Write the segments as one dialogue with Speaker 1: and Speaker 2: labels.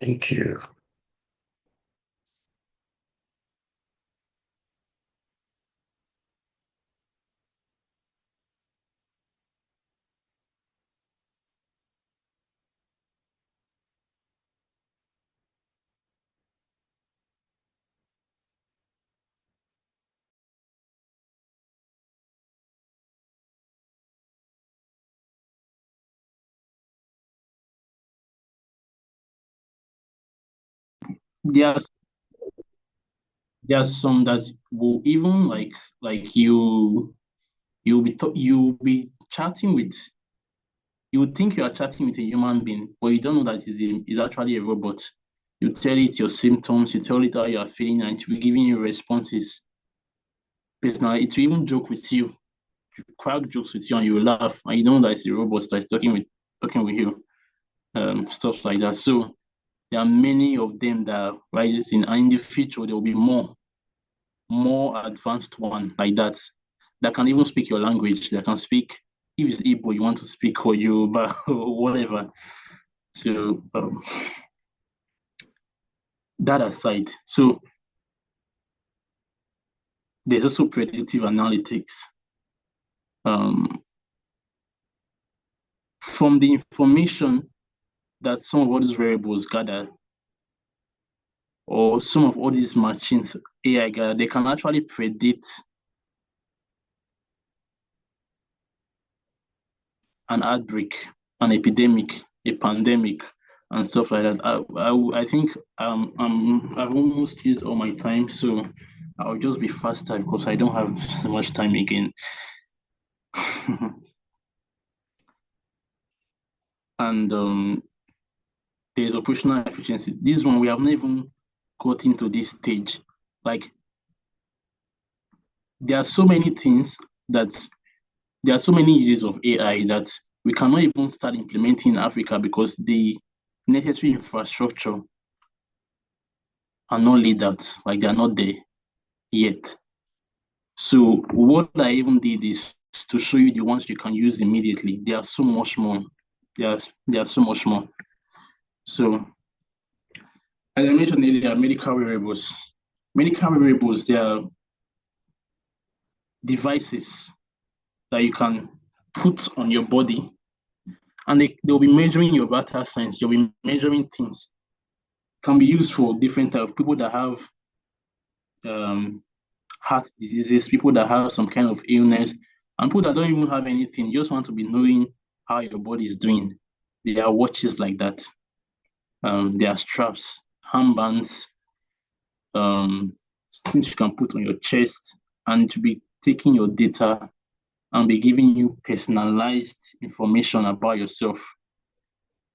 Speaker 1: Thank you.
Speaker 2: There's there's some that will even like you'll be chatting with you would think you are chatting with a human being, but you don't know that it's actually a robot. You tell it your symptoms, you tell it how you are feeling, and it will be giving you responses. Because now it will even joke with you, crack jokes with you, and you will laugh, and you know that it's a robot that is talking with you, stuff like that. So there are many of them that are rising, and in the future there will be more advanced one like that can even speak your language, that can speak if it's Igbo you want to speak or Yoruba or whatever. So that aside, so there's also predictive analytics. Um, from the information that some of all these variables gather, or some of all these machines, AI gather, they can actually predict an outbreak, an epidemic, a pandemic, and stuff like that. I think I've almost used all my time, so I'll just be faster because I don't have so much time again. And there's operational efficiency. This one we have not even got into this stage. Like there are so many things that there are so many uses of AI that we cannot even start implementing in Africa because the necessary infrastructure are not laid out, like they're not there yet. So what I even did is to show you the ones you can use immediately. There are so much more. There are so much more. So as I mentioned earlier, medical wearables. Medical wearables, they are devices that you can put on your body and they'll be measuring your vital signs, they'll be measuring things. Can be used for different type of people that have um, heart diseases, people that have some kind of illness, and people that don't even have anything. You just want to be knowing how your body is doing. There are watches like that. There are straps, armbands, um, things you can put on your chest, and to be taking your data and be giving you personalized information about yourself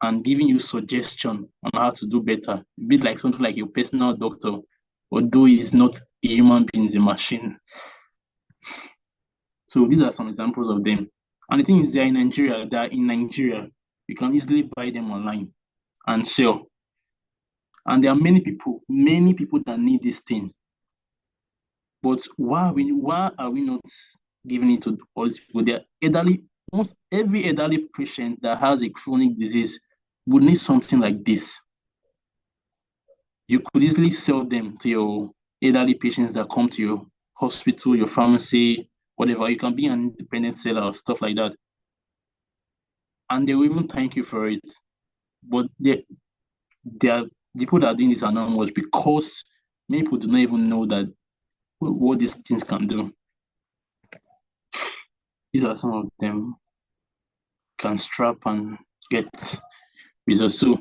Speaker 2: and giving you suggestion on how to do better. Be like something like your personal doctor, although he's not a human being, he's a machine. So these are some examples of them. And the thing is, they're in Nigeria. They're in Nigeria. You can easily buy them online and sell. And there are many people that need this thing. But why are we not giving it to all these people? They're elderly. Almost every elderly patient that has a chronic disease would need something like this. You could easily sell them to your elderly patients that come to your hospital, your pharmacy, whatever. You can be an independent seller or stuff like that. And they will even thank you for it. But they are the people that are doing this are not much because many people do not even know that what these things can do. These are some of them can strap and get results. So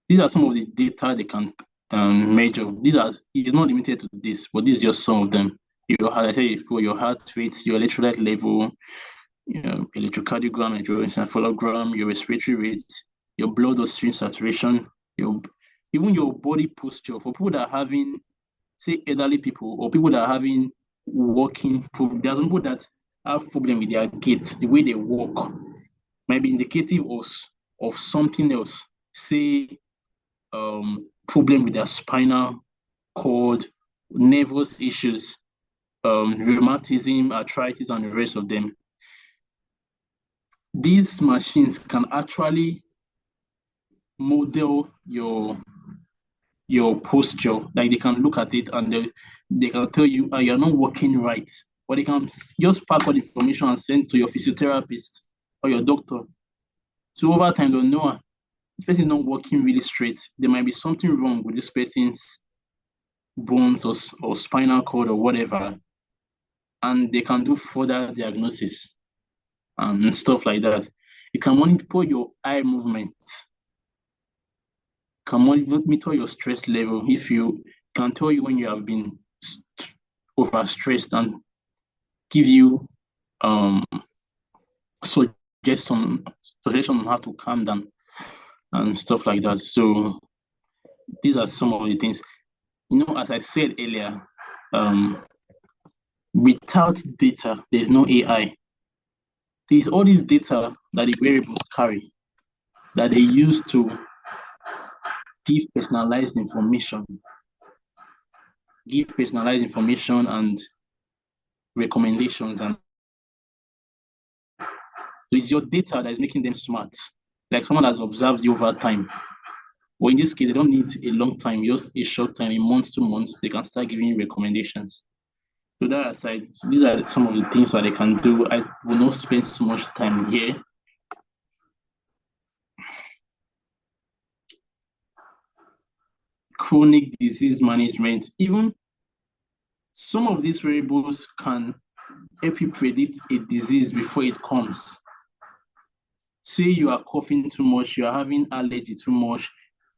Speaker 2: these are some of the data they can measure. These are it's not limited to this, but this is just some of them. Your heart, I say for your heart rate, your electrolyte level, electrocardiogram, encephalogram, your respiratory rate, your blood oxygen saturation, your even your body posture. For people that are having, say, elderly people or people that are having walking problem, there are some people that have problem with their gait, the way they walk, might be indicative of something else. Say problem with their spinal cord, nervous issues, rheumatism, arthritis, and the rest of them. These machines can actually model your posture. Like they can look at it and they can tell you you're not working right. Or they can just pack all the information and send to your physiotherapist or your doctor. So over time they'll know this person is not working really straight. There might be something wrong with this person's bones or spinal cord or whatever. And they can do further diagnosis and stuff like that. You can monitor your eye movement, can monitor your stress level. If you can tell you when you have been overstressed and give you um suggestion suggestion on how to calm down and stuff like that. So these are some of the things. As I said earlier, um, without data, there's no AI. There's all this data that the wearables carry that they use to give personalized information, and recommendations. And so it's your data that is making them smart, like someone that's observed you over time. Well, in this case, they don't need a long time, just a short time, in months, 2 months, they can start giving you recommendations. So that aside, so these are some of the things that they can do. I will not spend so much time here. Chronic disease management. Even some of these variables can help you predict a disease before it comes. Say you are coughing too much, you are having allergy too much,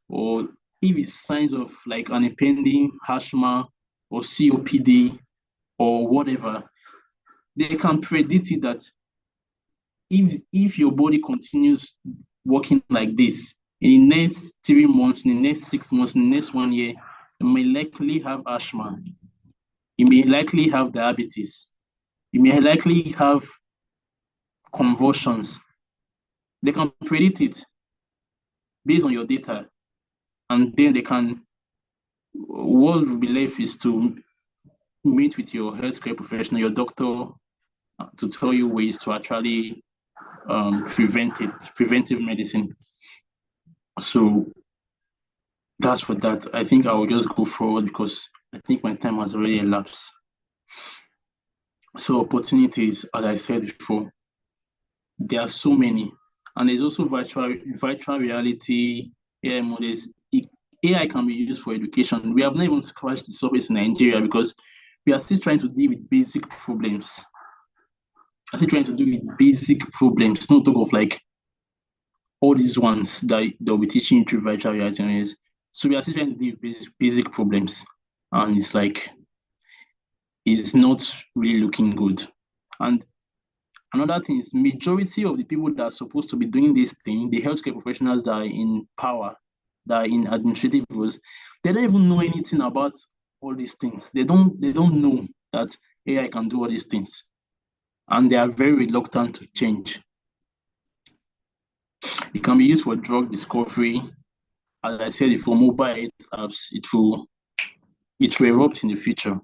Speaker 2: or if it's signs of like an impending asthma or COPD or whatever, they can predict it that if your body continues working like this in the next 3 months, in the next 6 months, in the next 1 year, you may likely have asthma. You may likely have diabetes. You may likely have convulsions. They can predict it based on your data, and then what will be left is to meet with your healthcare professional, your doctor, to tell you ways to actually preventive medicine. So that's for that. I think I will just go forward because I think my time has already elapsed. So opportunities, as I said before, there are so many, and there's also virtual reality, AI models. AI can be used for education. We have not even scratched the surface in Nigeria because we are still trying to deal with basic problems. Not talk of like all these ones that they'll be teaching you through virtual reality. So we are still trying to deal with basic problems, and it's like it's not really looking good. And another thing is majority of the people that are supposed to be doing this thing, the healthcare professionals that are in power, that are in administrative roles, they don't even know anything about all these things. They don't know that AI can do all these things. And they are very reluctant to change. It can be used for drug discovery. As I said, for mobile apps, it will erupt in the future.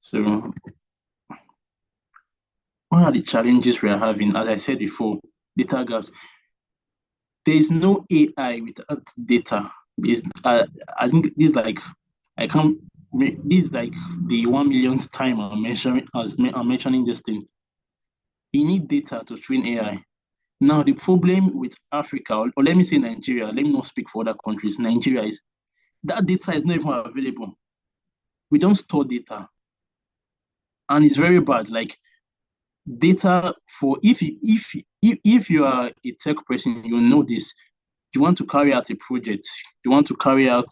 Speaker 2: So what are the challenges we are having? As I said before, data gaps. There is no AI without data. I think this is like I can't. This is like the 1 millionth time I'm mentioning this thing. You need data to train AI. Now the problem with Africa, or let me say Nigeria. Let me not speak for other countries. Nigeria is that data is not even available. We don't store data, and it's very bad. Like data for if you are a tech person, you know this. You want to carry out a project. You want to carry out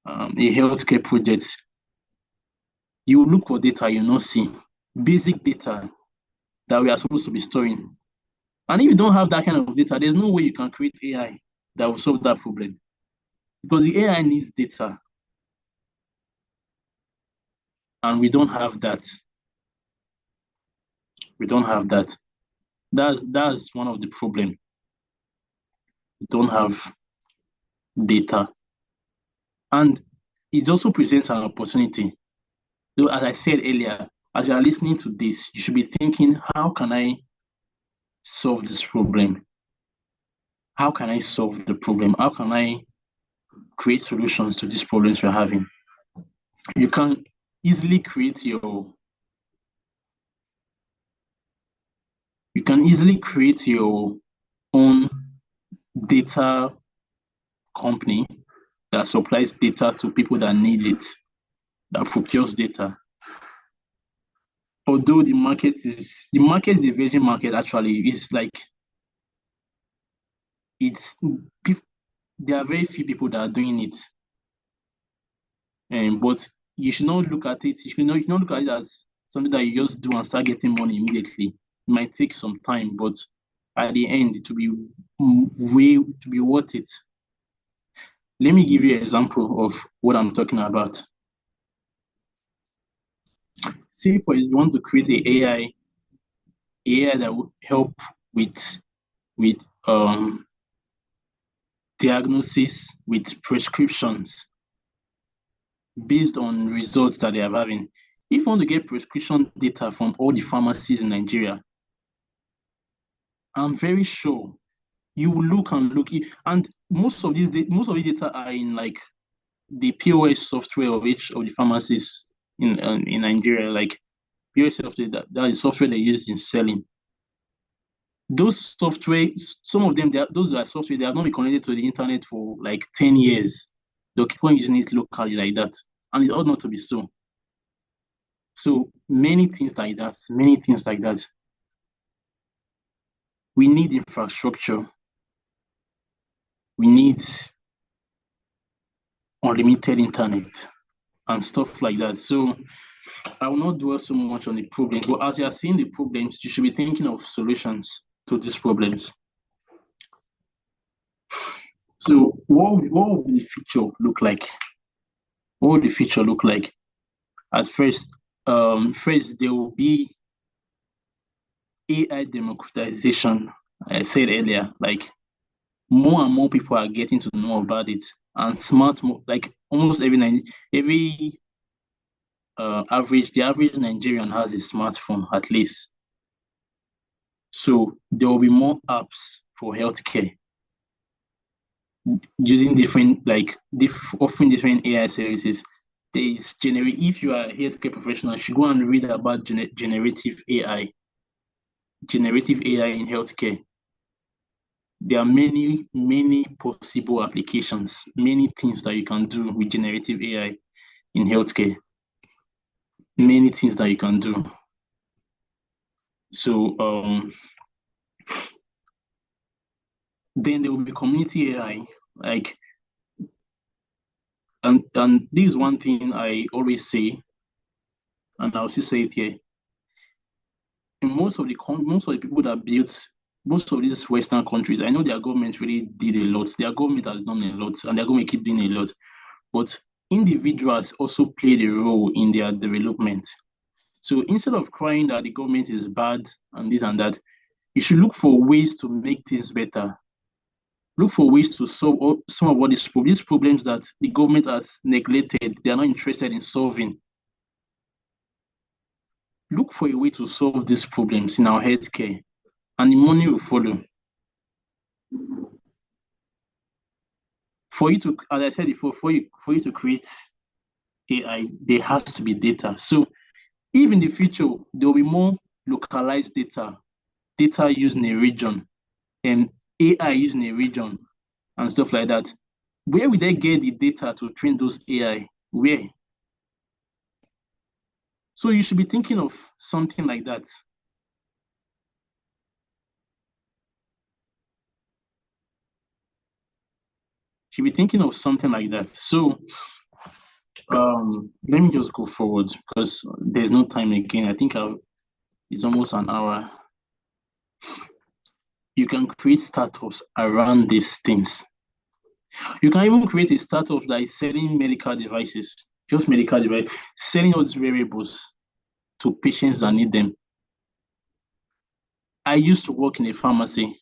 Speaker 2: a healthcare project. You look for data you not see, basic data that we are supposed to be storing. And if you don't have that kind of data, there's no way you can create AI that will solve that problem because the AI needs data, and we don't have that. We don't have that. That's one of the problem. We don't have data, and it also presents an opportunity. So, as I said earlier, as you are listening to this, you should be thinking, how can I solve this problem? how can I solve the problem? How can I create solutions to these problems we're having? You can easily create your you can easily create your own data company that supplies data to people that need it, that procures data. Although the market is a virgin market actually, it's like it's there are very few people that are doing it. But you should not look at it, you should not look at it as something that you just do and start getting money immediately. It might take some time, but at the end it will be way to be worth it. Let me give you an example of what I'm talking about. Say for you want to create AI that will help with with diagnosis, with prescriptions based on results that they are having. If you want to get prescription data from all the pharmacies in Nigeria, I'm very sure you will look and look, and most of these data are in like the POS software of each of the pharmacies in Nigeria, like POS software that is software they use in selling. Those software, some of them, those are software they have not been connected to the internet for like 10 years. They'll keep on using it locally like that, and it ought not to be so. So many things like that, many things like that. We need infrastructure. We need unlimited internet and stuff like that. So I will not dwell so much on the problems, but as you are seeing the problems, you should be thinking of solutions to these problems. So what will the future look like? What will the future look like? At first there will be AI democratization. I said earlier, like more and more people are getting to know about it, and like almost every the average Nigerian has a smartphone at least. So there will be more apps for healthcare using offering different AI services. If you are a healthcare professional, you should go and read about generative AI in healthcare. There are many, many possible applications, many things that you can do with generative AI in healthcare. Many things that you can do. So then there will be community AI, like and this is one thing I always say, and I'll still say it here. In most of the people that built most of these Western countries, I know their government really did a lot. Their government has done a lot, and they're going to keep doing a lot. But individuals also played a role in their development. So instead of crying that the government is bad and this and that, you should look for ways to make things better. Look for ways to solve some of what these problems that the government has neglected, they are not interested in solving. Look for a way to solve these problems in our healthcare, and the money will follow. For you to, as I said before, for you to create AI, there has to be data. So if in the future there will be more localized data used in a region, and AI used in a region, and stuff like that, where will they get the data to train those AI? Where? So you should be thinking of something like that. Should be thinking of something like that. So let me just go forward because there's no time again. I think it's almost an hour. You can create startups around these things. You can even create a startup that is selling medical devices, just medical device, selling all these variables to patients that need them. I used to work in a pharmacy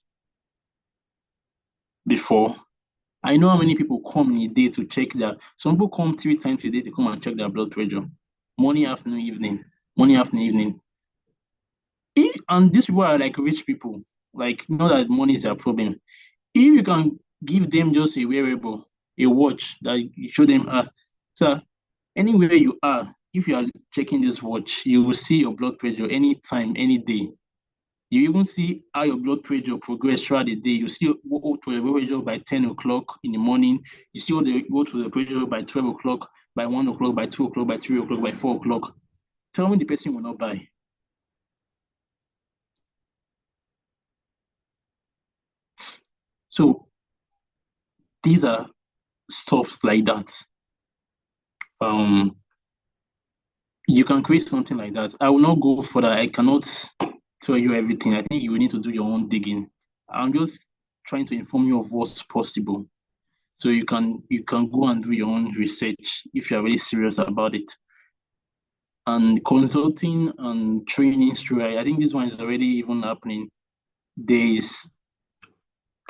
Speaker 2: before. I know how many people come in a day to check their. Some people come 3 times a day to come and check their blood pressure, morning, afternoon, evening, morning, afternoon, evening. And these people are like rich people. Like, not that money is their problem. If you can give them just a wearable, a watch that you show them, so anywhere you are, if you are checking this watch, you will see your blood pressure anytime, any day. You even see how your blood pressure progress throughout the day. You see what to the blood pressure by 10 o'clock in the morning. You see what to the pressure by 12 o'clock, by 1 o'clock, by 2 o'clock, by 3 o'clock, by 4 o'clock. Tell me the person will not buy. So these are stuffs like that. Um, you can create something like that. I will not go further. I cannot tell you everything. I think you will need to do your own digging. I'm just trying to inform you of what's possible. So you can go and do your own research if you're really serious about it. And consulting and training through, I think this one is already even happening. There is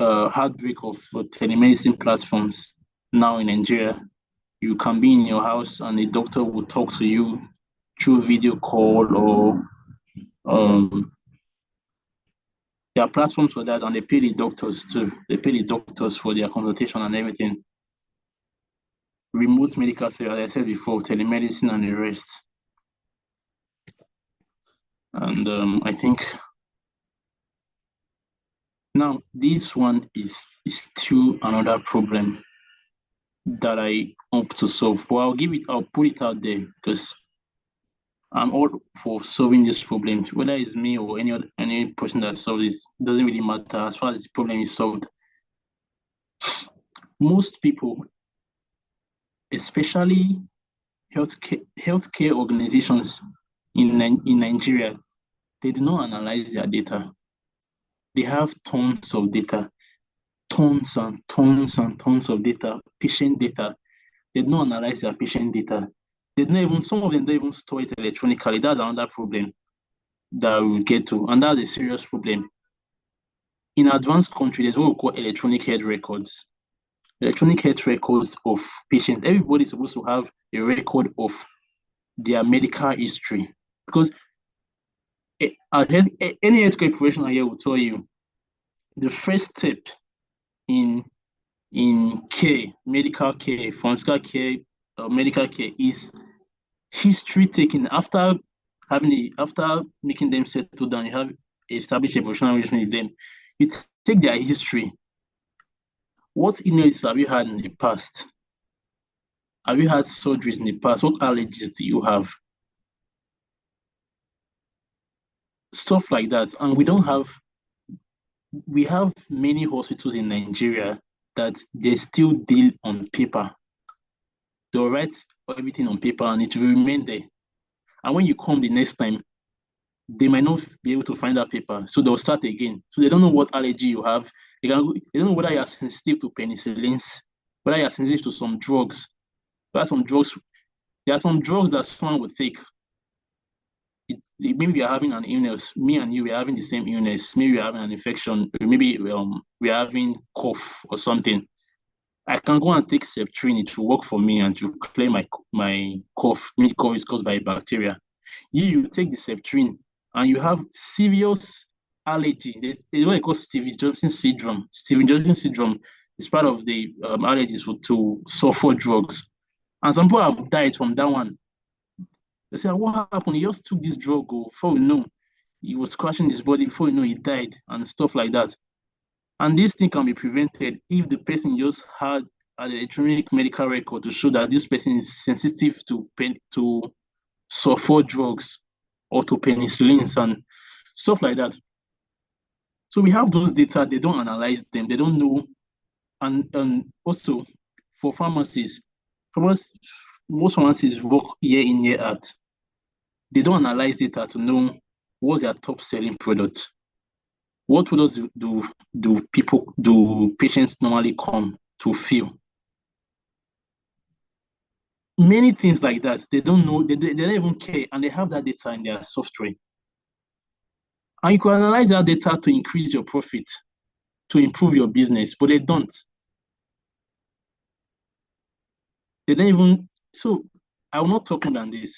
Speaker 2: a outbreak of telemedicine platforms now in Nigeria. You can be in your house and a doctor will talk to you through video call or there are platforms for that and they pay the doctors too. They pay the doctors for their consultation and everything. Remote medical care, as I said before, telemedicine and the rest. And I think now this one is still another problem that I hope to solve. But I'll put it out there because I'm all for solving this problem. Whether it's me or any person that solves this, doesn't really matter as far as the problem is solved. Most people, especially healthcare organizations in Nigeria, they do not analyze their data. They have tons of data, tons and tons and tons of data, patient data. They do not analyze their patient data. They don't even Some of them don't even store it electronically. That's another problem that we'll get to, and that's a serious problem. In advanced countries, there's what we call electronic health records. Electronic health records of patients. Everybody's supposed to have a record of their medical history because any healthcare professional here will tell you the first step in care, medical care, pharmaceutical care, medical care is history taking. After making them settle down, you have established a professional relationship with them. You take their history. What illnesses have you had in the past? Have you had surgeries in the past? What allergies do you have? Stuff like that. And we have many hospitals in Nigeria that they still deal on paper. They'll write everything on paper and it will remain there. And when you come the next time, they might not be able to find that paper. So they'll start again. So they don't know what allergy you have. They don't know whether you're sensitive to penicillins, whether you're sensitive to some drugs. There are some drugs, there are some drugs that someone would take. Maybe we are having an illness. Me and you, we are having the same illness. Maybe we're having an infection. Maybe we're having cough or something. I can go and take Septrin. It will work for me and to clear my cough. My cough is caused by bacteria. You take the Septrin and you have serious allergy. There's what they call Stevens Johnson syndrome. Stevens Johnson syndrome is part of the allergies to sulfur drugs. And some people have died from that one. They say, what happened? He just took this drug, before we know, he was crashing his body, before we know, he died, and stuff like that. And this thing can be prevented if the person just had an electronic medical record to show that this person is sensitive to sulfur drugs or to penicillins and stuff like that. So we have those data, they don't analyze them, they don't know. And also for pharmacies, most pharmacies work year in, year out. They don't analyze data to know what's their top selling product. What products do patients normally come to fill? Many things like that. They don't know, they don't even care, and they have that data in their software. And you can analyze that data to increase your profit, to improve your business, but they don't. They don't even so I will not talk more than this.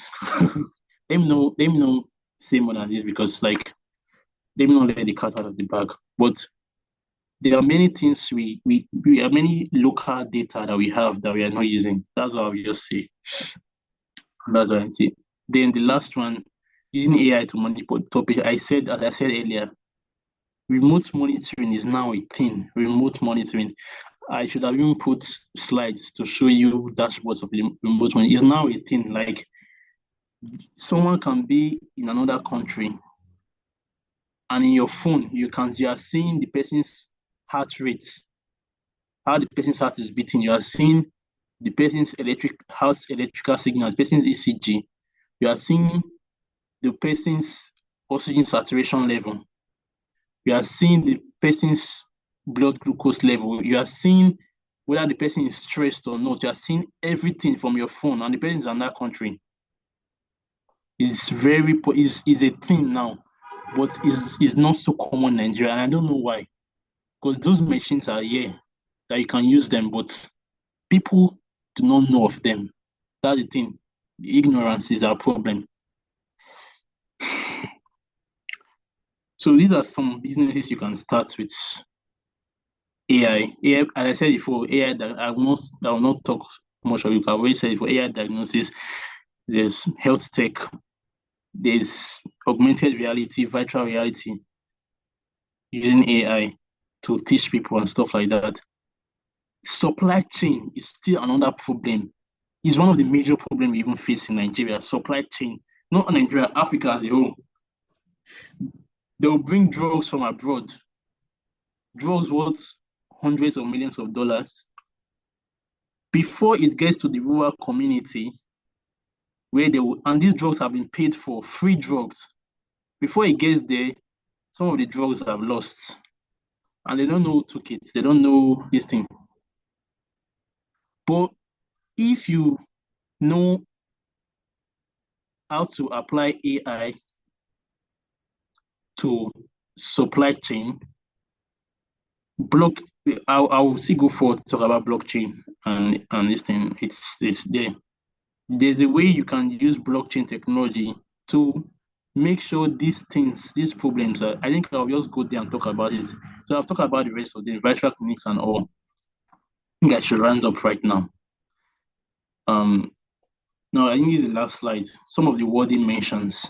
Speaker 2: Let me know say more than this because like let me not let the cat out of the bag. But there are many things we have many local data that we have that we are not using. That's what I will just say. That's what I see. Then the last one, using AI to monitor topic. As I said earlier, remote monitoring is now a thing. Remote monitoring. I should have even put slides to show you dashboards of remote monitoring. It's now a thing. Like someone can be in another country, and in your phone, you are seeing the person's heart rate, how the person's heart is beating. You are seeing the person's electrical signal, the person's ECG. You are seeing the person's oxygen saturation level. You are seeing the person's blood glucose level. You are seeing whether the person is stressed or not. You are seeing everything from your phone, and the person is in that country. It's is a thing now, but is not so common in Nigeria. And I don't know why. Because those machines are here that you can use them, but people do not know of them. That's the thing. The ignorance is our problem. So these are some businesses you can start with AI. AI, as I said before, AI that I will not talk much of it. I've already said for AI diagnosis, there's health tech, there's augmented reality, virtual reality, using AI to teach people and stuff like that. Supply chain is still another problem. It's one of the major problems we even face in Nigeria. Supply chain, not Nigeria, Africa as a whole. They will bring drugs from abroad, drugs worth hundreds of millions of dollars. Before it gets to the rural community, where and these drugs have been paid for, free drugs. Before it gets there, some of the drugs have lost. And they don't know who took it. They don't know this thing. But if you know how to apply AI to supply chain, I'll still go for to talk about blockchain and this thing. It's there. There's a way you can use blockchain technology to make sure these problems I think I'll just go there and talk about it. So I've talked about the rest of the virtual clinics and all. I think I should round up right now. Now I think this is the last slide. Some of the wording mentions.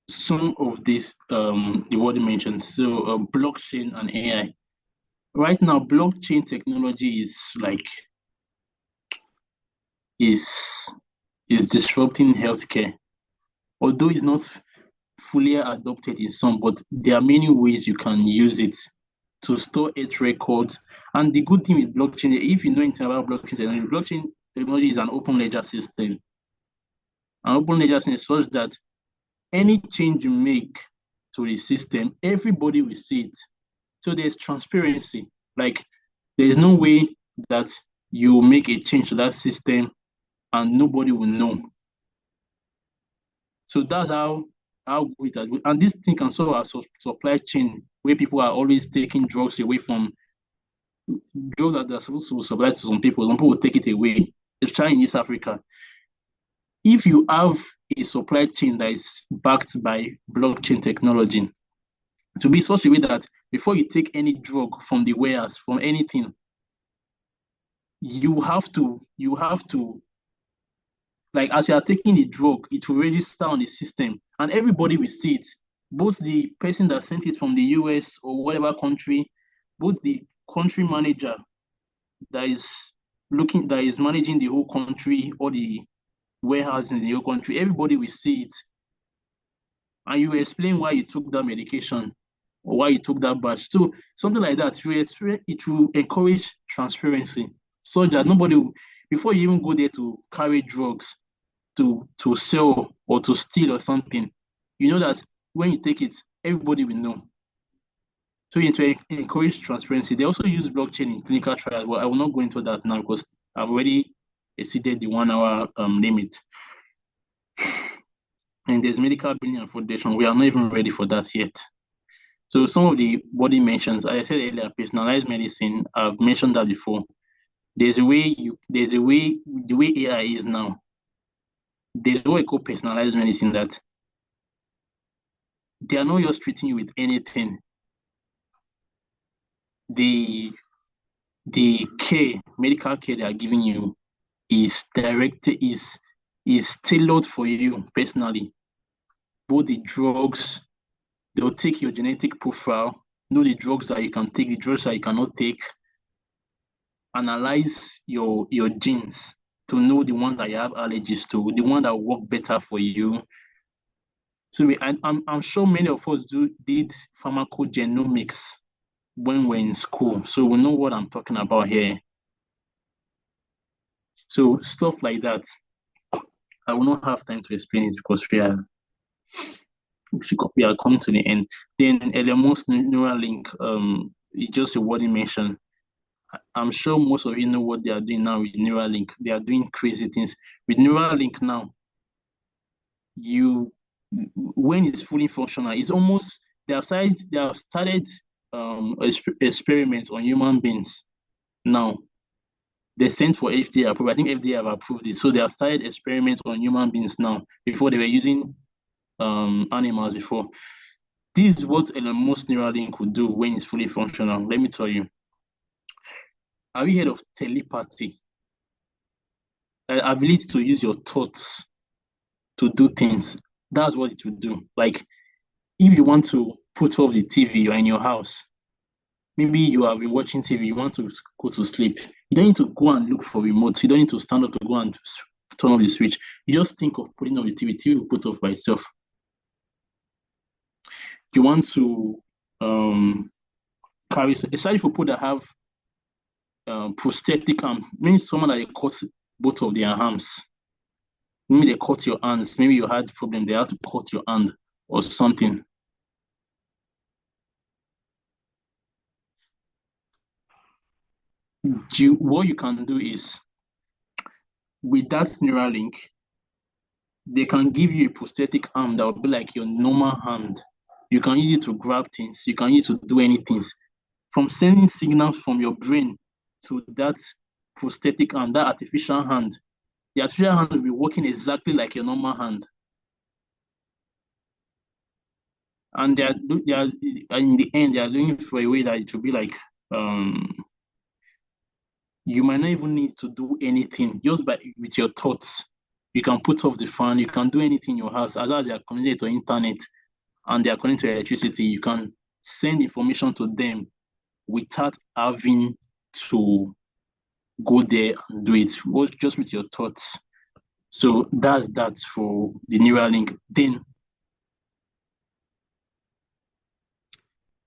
Speaker 2: Some of this the wording mentions. So blockchain and AI. Right now, blockchain technology is disrupting healthcare. Although it's not fully adopted in some, but there are many ways you can use it to store health records. And the good thing with blockchain, if you know anything about blockchain technology is an open ledger system. An open ledger system is such that any change you make to the system, everybody will see it. So there's transparency. Like there's no way that you make a change to that system and nobody will know. So that's how good it is. And this thing can solve our supply chain where people are always taking drugs away from drugs that are supposed to supply to some people. Some people will take it away, especially in East Africa. If you have a supply chain that is backed by blockchain technology, to be such a way that before you take any drug from the warehouse, from anything, you have to like as you are taking the drug, it will register on the system and everybody will see it. Both the person that sent it from the US or whatever country, both the country manager that is managing the whole country or the warehouse in the whole country, everybody will see it. And you explain why you took that medication or why you took that batch. So something like that, it will encourage transparency so that nobody will, before you even go there to carry drugs, to sell or to steal or something, you know that when you take it, everybody will know. So to encourage transparency, they also use blockchain in clinical trials. Well, I will not go into that now because I've already exceeded the 1 hour limit. And there's medical billing and foundation. We are not even ready for that yet. So some of the body mentions, as I said earlier, personalized medicine, I've mentioned that before. The way AI is now, there's what I call personalized medicine, that they are not just treating you with anything. The medical care they are giving you is tailored for you personally. Both the drugs, they'll take your genetic profile, know the drugs that you can take, the drugs that you cannot take, analyze your genes to know the one that you have allergies to, the one that will work better for you. So I'm sure many of us did pharmacogenomics when we're in school, so we know what I'm talking about here. So stuff like that, I will not have time to explain it because we are coming to the end. Then Elon Musk Neuralink, it's just a word you mentioned. I'm sure most of you know what they are doing now with Neuralink. They are doing crazy things with Neuralink now. You, when it's fully functional, it's almost they have started experiments on human beings now. They sent for FDA approval. I think FDA have approved it. So they have started experiments on human beings now. Before they were using animals before. This is what Elon Musk Neuralink could do when it's fully functional. Let me tell you. Have you heard of telepathy? Ability to use your thoughts to do things. That's what it will do. Like if you want to put off the TV, you're in your house. Maybe you have been watching TV, you want to go to sleep. You don't need to go and look for remote. You don't need to stand up to go and turn off the switch. You just think of putting off the TV. TV will put off by itself. You want to carry, especially for people that have prosthetic arm, means someone that they cut both of their arms. Maybe they cut your hands. Maybe you had problem. They had to cut your hand or something. What you can do is with that Neuralink, they can give you a prosthetic arm that will be like your normal hand. You can use it to grab things. You can use it to do anything. From sending signals from your brain to that prosthetic arm, that artificial hand, the artificial hand will be working exactly like your normal hand. And they are in the end, they are doing it for a way that it will be like you might not even need to do anything just with your thoughts. You can put off the fan, you can do anything in your house as long as they are connected to internet and they are connected to electricity. You can send information to them without having to go there and do it, just with your thoughts. So that's that for the Neuralink. Then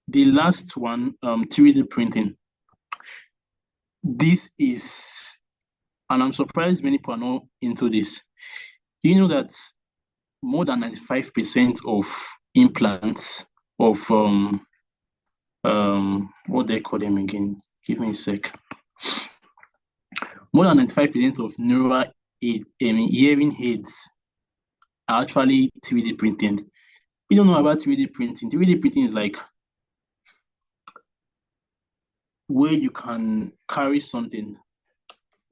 Speaker 2: the last one, 3D printing. This is, and I'm surprised many people are not into this. You know that more than 95% of implants of what they call them again? Give me a sec. More than 95% of neural hearing aids are actually 3D printed. You don't know about 3D printing. 3D printing is like where you can carry something,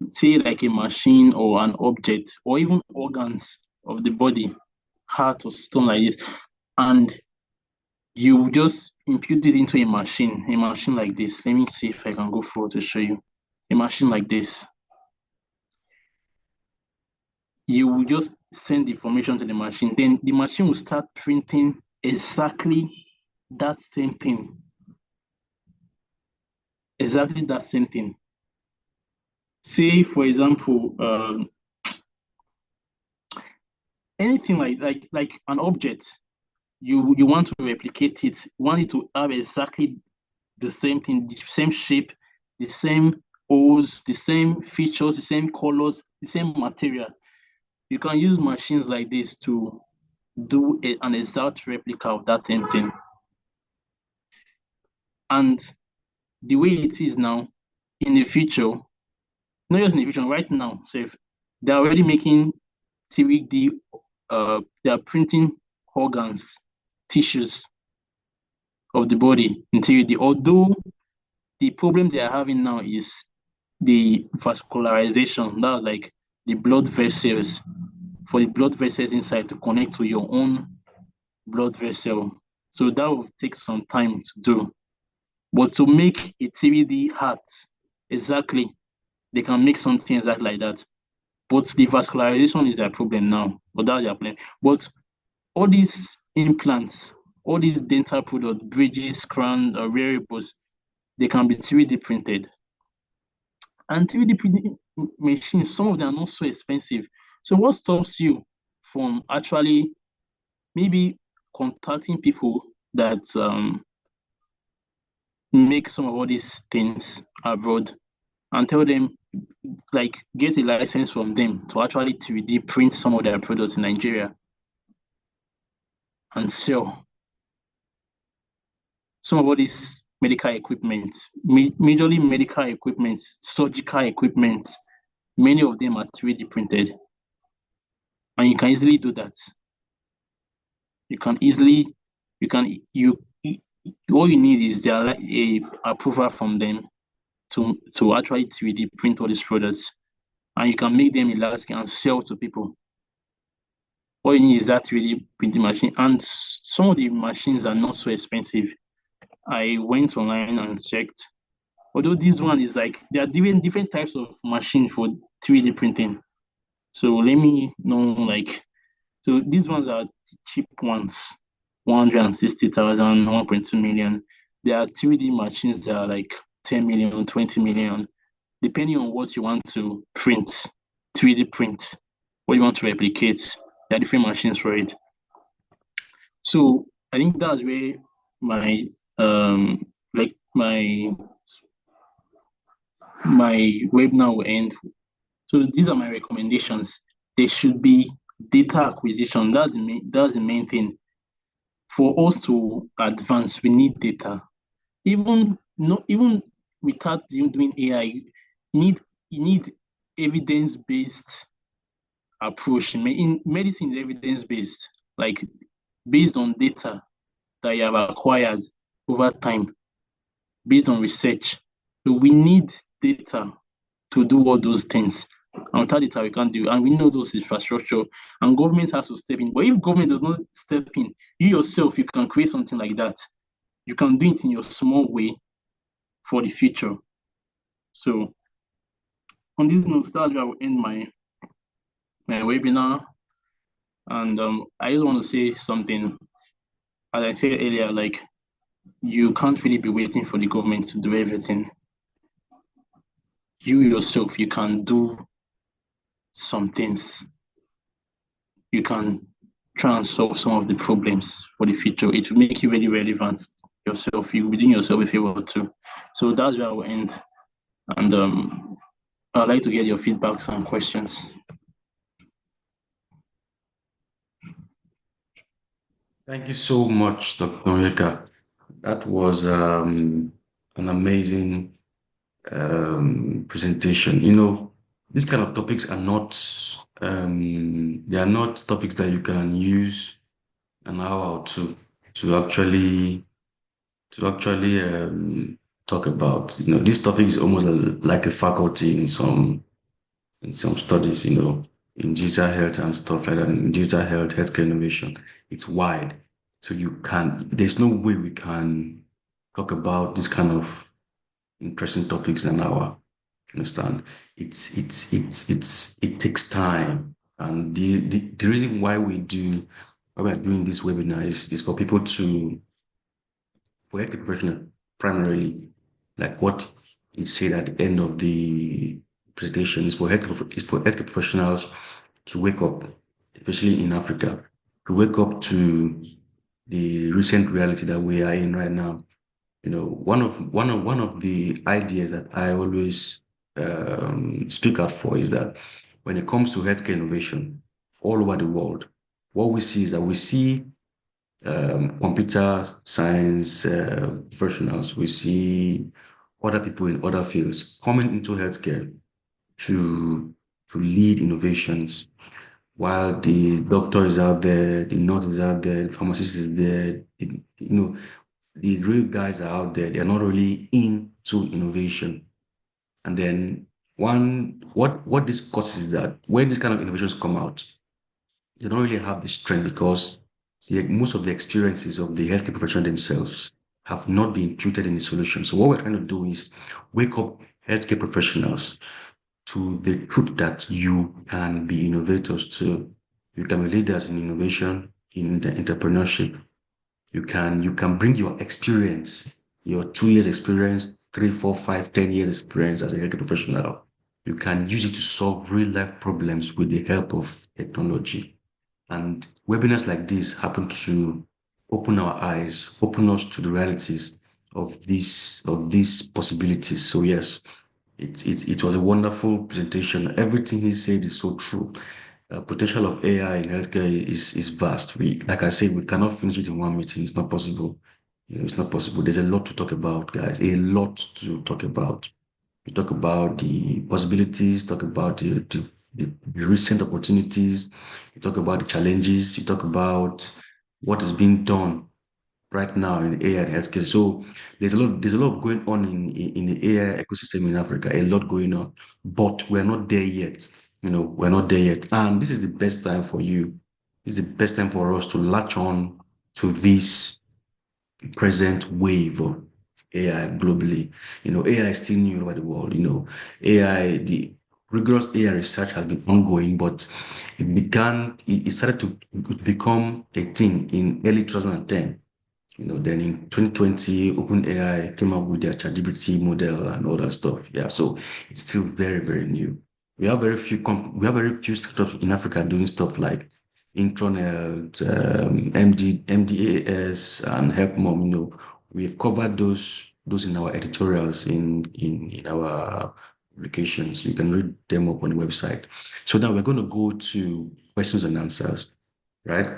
Speaker 2: say like a machine or an object, or even organs of the body, heart or something like this, and you just impute it into a machine like this. Let me see if I can go forward to show you. A machine like this. You will just send the information to the machine. Then the machine will start printing exactly that same thing. Exactly that same thing. Say, for example, anything like an object, you want to replicate it, you want it to have exactly the same thing, the same shape, the same holes, the same features, the same colors, the same material. You can use machines like this to do an exact replica of that same thing. And the way it is now, in the future, not just in the future, right now, so if they're already making 3D, they're printing organs, tissues of the body in 3D. Although the problem they are having now is the vascularization, that's like the blood vessels, for the blood vessels inside to connect to your own blood vessel So that will take some time to do. But to make a 3D heart, exactly, they can make something exactly like that. But the vascularization is their problem now, but that's their problem. But all these implants, all these dental products, bridges, crown, wearables, they can be 3D printed. And 3D printing machines, some of them are not so expensive. So what stops you from actually maybe contacting people that make some of all these things abroad and tell them, like, get a license from them to actually 3D print some of their products in Nigeria and sell some of all these medical equipment, majorly medical equipment, surgical equipment, many of them are 3D printed. And you can easily do that. You can easily, you can, all you need is their like a approval from them to actually 3D print all these products. And you can make them in large scale and sell to people. All you need is that 3D printing machine. And some of the machines are not so expensive. I went online and checked. Although this one is like there are different types of machine for 3D printing. So let me know like so these ones are cheap ones, 160,000, 1.2 million. There are 3D machines that are like 10 million, 20 million, depending on what you want to print, 3D print, what you want to replicate. There are different machines for it. So I think that's where my like my webinar will end. So these are my recommendations. There should be data acquisition. That's the main thing. For us to advance, we need data. Even without you doing AI, you need evidence-based approach. In medicine, evidence-based, like based on data that you have acquired over time, based on research. So we need data to do all those things. And without data, we can't do. And we know those infrastructure, and government has to step in. But if government does not step in, you yourself, you can create something like that. You can do it in your small way for the future. So on this note, that's where I will end my webinar. And I just want to say something. As I said earlier, like you can't really be waiting for the government to do everything. You yourself, you can do some things. You can try and solve some of the problems for the future. It will make you very relevant yourself. You within yourself if you want to. So that's where I will end. And I'd like to get your feedbacks and questions.
Speaker 1: Thank you so much, Dr. Onyeka. That was an amazing presentation. These kind of topics are not they are not topics that you can use an hour or two to actually talk about. This topic is almost like a faculty in some studies, in digital health and stuff like that, in digital health, healthcare innovation. It's wide. So there's no way we can talk about this kind of interesting topics in an hour. Understand? It takes time. And the reason why we're doing this webinar is for people for healthcare professional primarily, like what is said at the end of the presentation is for healthcare professionals to wake up, especially in Africa, to wake up to the recent reality that we are in right now. One of the ideas that I always speak out for is that when it comes to healthcare innovation all over the world, what we see is that we see computer science professionals, we see other people in other fields coming into healthcare to lead innovations, while the doctor is out there, the nurse is out there, the pharmacist is there. The real guys are out there. They're not really into innovation. And then what this causes is that when these kind of innovations come out, they don't really have the strength because most of the experiences of the healthcare professional themselves have not been imputed in the solution. So what we're trying to do is wake up healthcare professionals to the truth that you can be innovators too. You can be leaders in innovation, in the entrepreneurship. You can bring your experience, your 2 years experience, 3, 4, 5, 10 years experience as a healthcare professional. You can use it to solve real life problems with the help of technology. And webinars like this happen to open our eyes, open us to the realities of these possibilities. So yes, it was a wonderful presentation. Everything he said is so true. Potential of AI in healthcare is vast. Like I said, we cannot finish it in one meeting. It's not possible. It's not possible. There's a lot to talk about, guys. A lot to talk about. We talk about the possibilities, talk about the recent opportunities, you talk about the challenges, you talk about what is being done right now in AI and healthcare. So there's a lot going on in the AI ecosystem in Africa, a lot going on, but we're not there yet. We're not there yet. And this is the best time for you. This is the best time for us to latch on to this present wave of AI globally. AI is still new all over the world. The rigorous AI research has been ongoing, but it started to become a thing in early 2010. Then in 2020, OpenAI came up with their ChatGPT model and all that stuff. Yeah, so it's still very, very new. We have very few startups in Africa doing stuff like Intranet, MDAS, and HelpMom. We've covered those in our editorials in our publications. You can read them up on the website. So now we're going to go to questions and answers, right?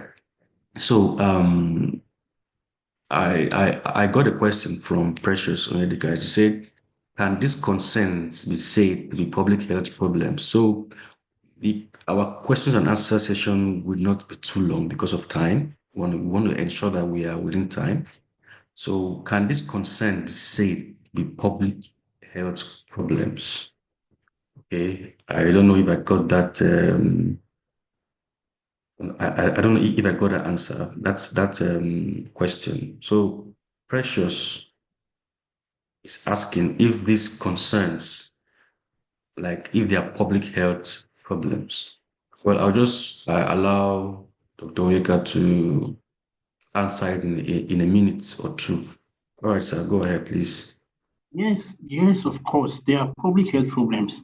Speaker 1: So I got a question from Precious Onedika. She said, "Can these concerns be said to be public health problems?" So our questions and answer session will not be too long because of time. We want to ensure that we are within time. So can this concern be said to be public health problems? Okay, I don't know if I got that. I don't know if I got that answer. That's that question. So Precious is asking if these concerns, like if they are public health problems. Well, I'll just allow Dr. Oyeka to answer it in a minute or two. All right, sir, go ahead, please.
Speaker 2: Yes, yes, of course. There are public health problems.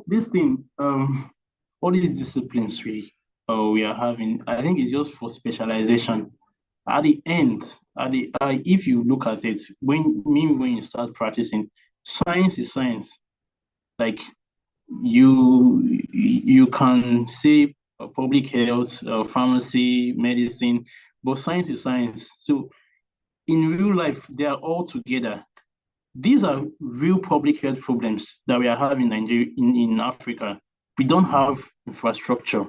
Speaker 2: This thing, all these disciplines we are having, I think it's just for specialization. At the end, if you look at it, when you start practicing, science is science. Like you can say public health, pharmacy, medicine, but science is science. So in real life, they are all together. These are real public health problems that we are having in Nigeria, in Africa. We don't have infrastructure.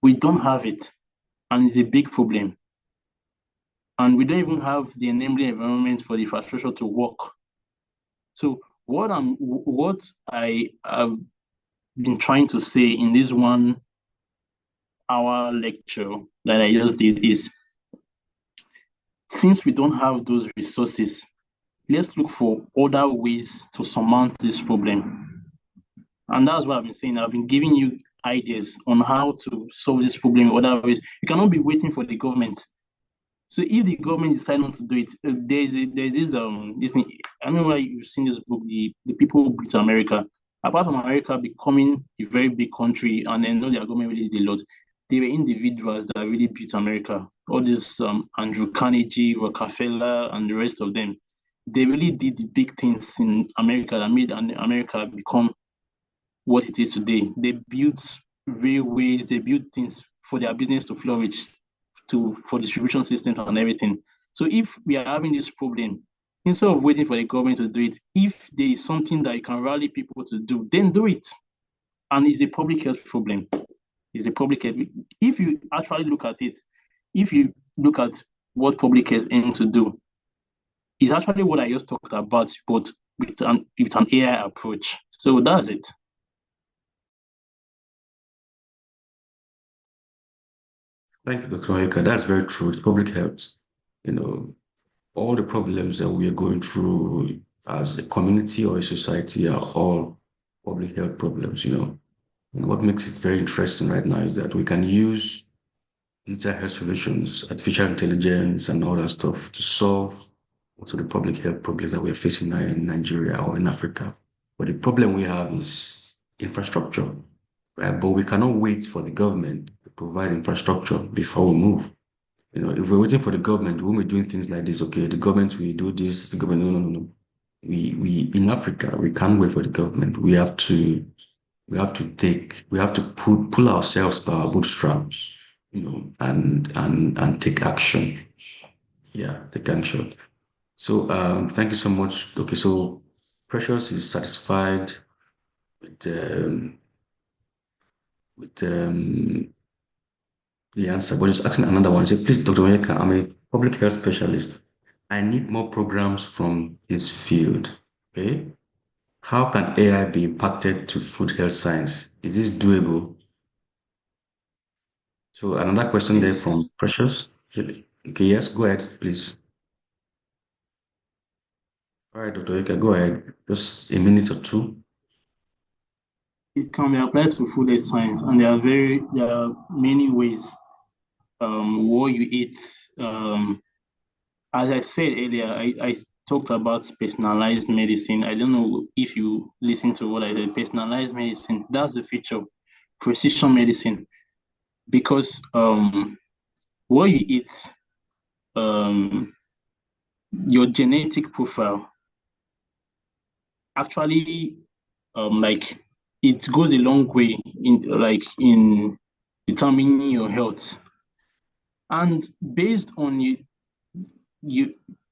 Speaker 2: We don't have it, and it's a big problem. And we don't even have the enabling environment for the infrastructure to work. So what I have been trying to say in this 1 hour lecture that I just did is, since we don't have those resources, let's look for other ways to surmount this problem. And that's what I've been saying. I've been giving you ideas on how to solve this problem in other ways. You cannot be waiting for the government. So if the government decide not to do it, there's this thing. I don't know why you've seen this book, the people who built America. Apart from America becoming a very big country, and then know their government really did a lot, they were individuals that really built America. All this Andrew Carnegie, Rockefeller, and the rest of them, they really did the big things in America that made America become what it is today. They built railways, they built things for their business to flourish, for distribution systems and everything. So if we are having this problem, instead of waiting for the government to do it, if there is something that you can rally people to do, then do it. And it's a public health problem. It's a public health. If you actually look at it, if you look at what public health aims to do, it's actually what I just talked about, but with an AI approach. So that's it.
Speaker 1: Thank you, Dr. Oyeka. That's very true. It's public health. You know, all the problems that we are going through as a community or a society are all public health problems, you know. And what makes it very interesting right now is that we can use digital health solutions, artificial intelligence, and all that stuff to solve most of the public health problems that we're facing now in Nigeria or in Africa. But the problem we have is infrastructure, right? But we cannot wait for the government to provide infrastructure before we move. You know, if we're waiting for the government, when we're doing things like this, okay, the government will do this, the government, no, no, no, no. We in Africa, we can't wait for the government. We have to pull ourselves by our bootstraps, you know, and take action. Yeah, take action. So thank you so much. Okay, so Precious is satisfied with with the answer, but just asking another one. Say, please, Dr. Onyeka, I'm a public health specialist. I need more programs from this field. Okay. How can AI be impacted to food health science? Is this doable? So another question there from
Speaker 2: Yes,
Speaker 1: Precious. Okay, yes, go ahead, please. All right, Dr. Onyeka, go ahead. Just a minute or two.
Speaker 2: it can be applied to food science, and there are many ways. What you eat. As I said earlier, I talked about personalized medicine. I don't know if you listen to what I said. Personalized medicine. That's the future. Precision medicine, because what you eat, um, your genetic profile actually like it goes a long way in determining your health. And based on you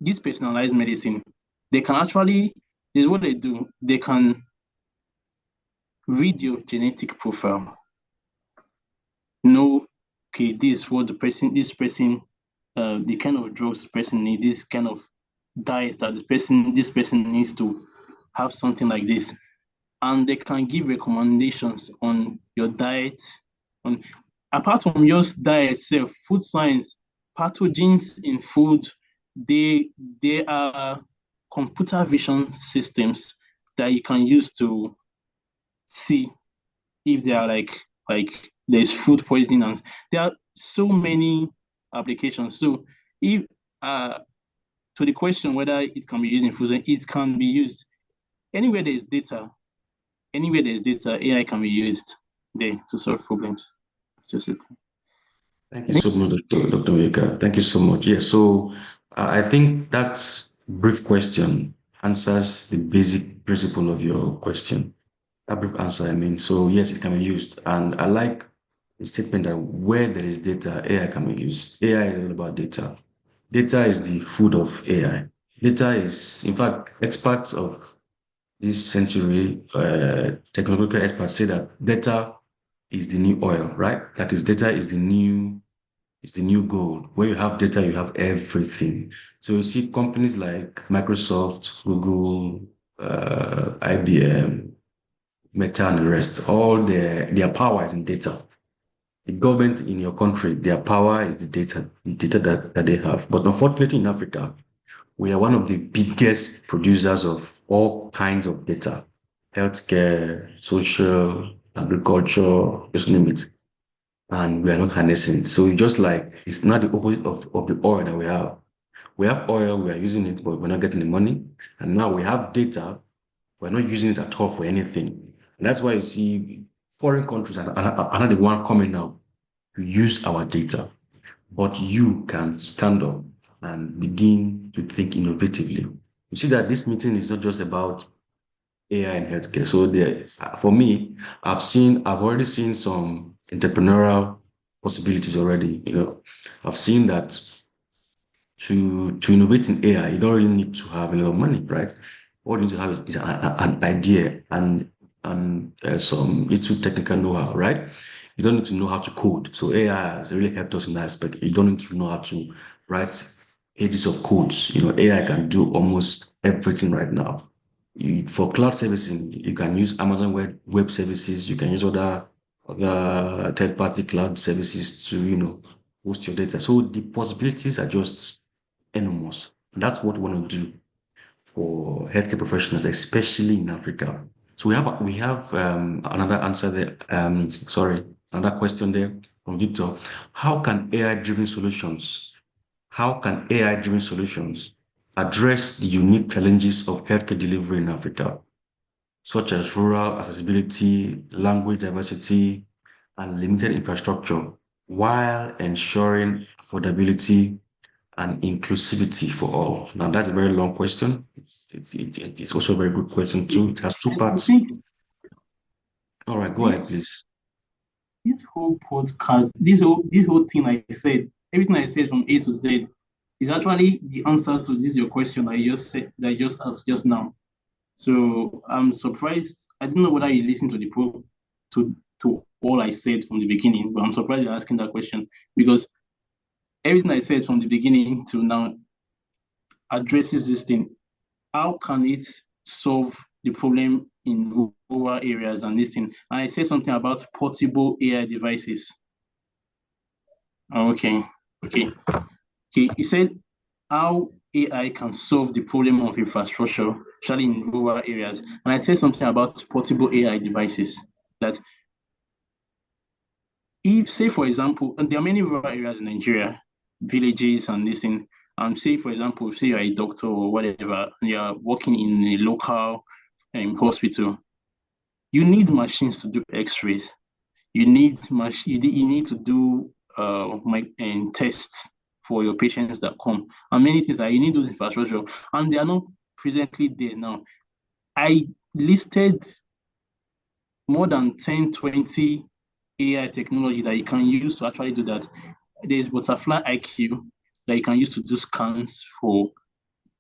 Speaker 2: this personalized medicine, they can actually this is what they do. They can read your genetic profile, know, okay, this is what this person, the kind of drugs the person needs, this kind of diet that this person needs to have something like this. And they can give recommendations on your diet. On Apart from just diet itself, food science, pathogens in food, they they are computer vision systems that you can use to see if they are like there's food poisoning, and there are so many applications. So if to the question whether it can be used in food, it can be used anywhere there's data. Anywhere there's data, AI can be used there to solve problems. Just it.
Speaker 1: Thank you so much, Dr. Onyeka. Thank you so much. Yes, so I think that brief question answers the basic principle of your question. That brief answer, I mean, so yes, it can be used. And I like the statement that where there is data, AI can be used. AI is all about data. Data is the food of AI. Data is, in fact, experts of this century, technological experts say that data is the new oil, right? That is, data is the new gold. Where you have data, you have everything. So you see companies like Microsoft, Google, IBM, Meta, and the rest, all their power is in data. The government in your country, their power is the data that they have. But unfortunately, in Africa, we are one of the biggest producers of all kinds of data, healthcare, social, agriculture, just name it. And we are not harnessing it. So it's just like it's not the opposite of the oil that we have. We have oil, we are using it, but we're not getting the money. And now we have data, we're not using it at all for anything. And that's why you see foreign countries are not the one coming now to use our data. But you can stand up and begin to think innovatively. You see that this meeting is not just about AI in healthcare. So there, for me, I've already seen some entrepreneurial possibilities already. You know, I've seen that to innovate in AI, you don't really need to have a lot of money, right? All you need to have is an idea and some little technical know-how, right? You don't need to know how to code. So AI has really helped us in that aspect. You don't need to know how to write pages of codes. You know, AI can do almost everything right now. For cloud servicing, you can use Amazon Web Services. You can use other third-party cloud services to host your data. So the possibilities are just enormous. And that's what we want to do for healthcare professionals, especially in Africa. So we have another answer there. Sorry, another question there from Victor. How can AI-driven solutions address the unique challenges of healthcare delivery in Africa, such as rural accessibility, language diversity, and limited infrastructure, while ensuring affordability and inclusivity for all? Now, that's a very long question. It's also a very good question, too. It has two
Speaker 2: I
Speaker 1: parts.
Speaker 2: think
Speaker 1: All right, go ahead,
Speaker 2: this
Speaker 1: please.
Speaker 2: this whole podcast, this whole thing I said, everything I said from A to Z is actually the answer to this your question I just said that I just asked just now. So I'm surprised. I don't know whether you listened to the to all I said from the beginning, but I'm surprised you're asking that question because everything I said from the beginning to now addresses this thing. How can it solve the problem in rural areas and this thing? And I said something about portable AI devices. Okay, okay, okay. You said how AI can solve the problem of infrastructure, especially in rural areas. And I said something about portable AI devices. That if, say, for example, and there are many rural areas in Nigeria, villages and this thing. Say, for example, say you're a doctor or whatever, and you're working in a local hospital, you need machines to do X-rays. You need to do tests for your patients that come, and many things that you need those infrastructure, and they are not presently there now. I listed more than 10, 20 AI technology that you can use to actually do that. There's Butterfly IQ that you can use to do scans for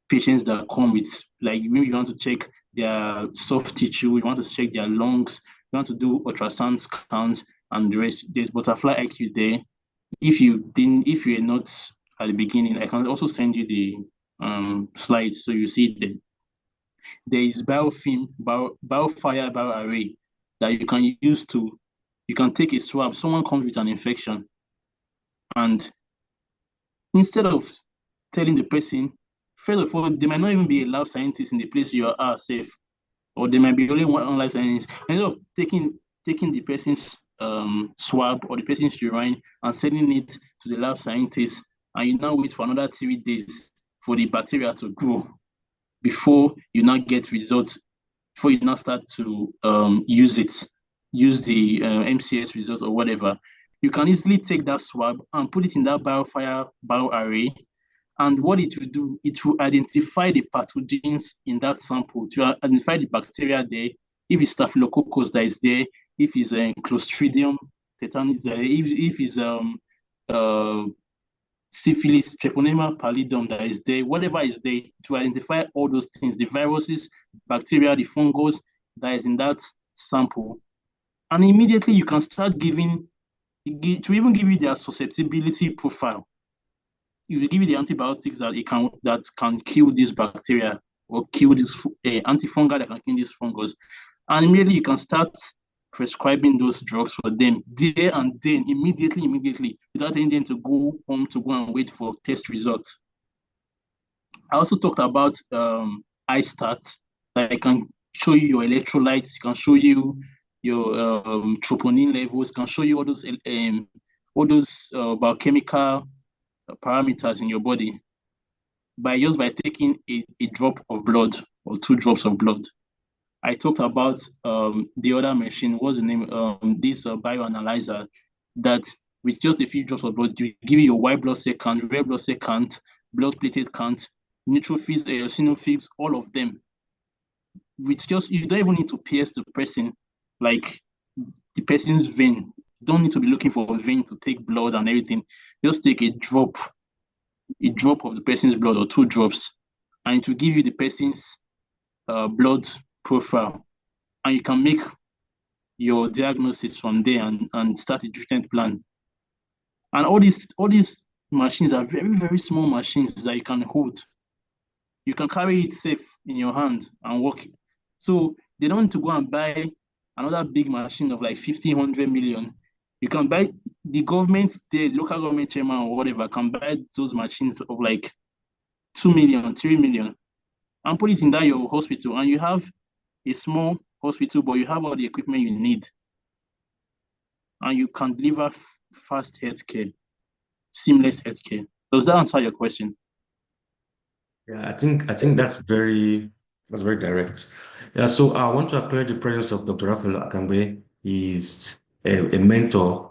Speaker 2: patients that come with, like, maybe you want to check their soft tissue, you want to check their lungs, you want to do ultrasound scans, and the rest. There's Butterfly IQ there. If you're not at the beginning, I can also send you the slides so you see that there is biofilm, biofire, bioarray that you can use to, you can take a swab. Someone comes with an infection, and instead of telling the person, first of all, there might not even be a lab scientist in the place you are safe, or there might be only one lab scientist. Instead of taking the person's swab or the person's urine and sending it to the lab scientist, and you now wait for another 3 days for the bacteria to grow before you now get results, before you now start to use the MCS results or whatever. You can easily take that swab and put it in that biofire bioarray. And what it will do, it will identify the pathogens in that sample, to identify the bacteria there, if it's staphylococcus that is there, if it's Clostridium tetanus, if it's uh, syphilis, Treponema pallidum that is there, whatever is there, to identify all those things, the viruses, bacteria, the fungus that is in that sample. And immediately you can start giving, to even give you their susceptibility profile. You will give you the antibiotics that can kill this bacteria or kill this antifungal that can kill this fungus. And immediately you can start prescribing those drugs for them there and then, immediately, without telling them to go home to go and wait for test results. I also talked about iStat, that can show you your electrolytes, can show you your troponin levels, can show you all those biochemical parameters in your body by taking a drop of blood or 2 drops of blood. I talked about the other machine. What's the name? This bioanalyzer that with just a few drops of blood, you give you your white blood cell count, red blood cell count, blood platelet count, neutrophils, eosinophils, all of them. With just, you don't even need to pierce the person, like the person's vein. You don't need to be looking for a vein to take blood and everything. Just take a drop of the person's blood or 2 drops, and it will give you the person's blood profile, and you can make your diagnosis from there and start a treatment plan. And all these machines are very, very small machines that you can hold. You can carry it safe in your hand and work. So they don't need to go and buy another big machine of like 50, 100 million. You can buy the government, the local government chairman or whatever can buy those machines of like 2 million, 3 million, and put it in that your hospital, and you have a small hospital, but you have all the equipment you need, and you can deliver fast healthcare, seamless healthcare. Does that answer your question?
Speaker 1: Yeah, I think that's very direct. Yeah, so I want to acknowledge the presence of Dr. Raphael Akambe. He's a mentor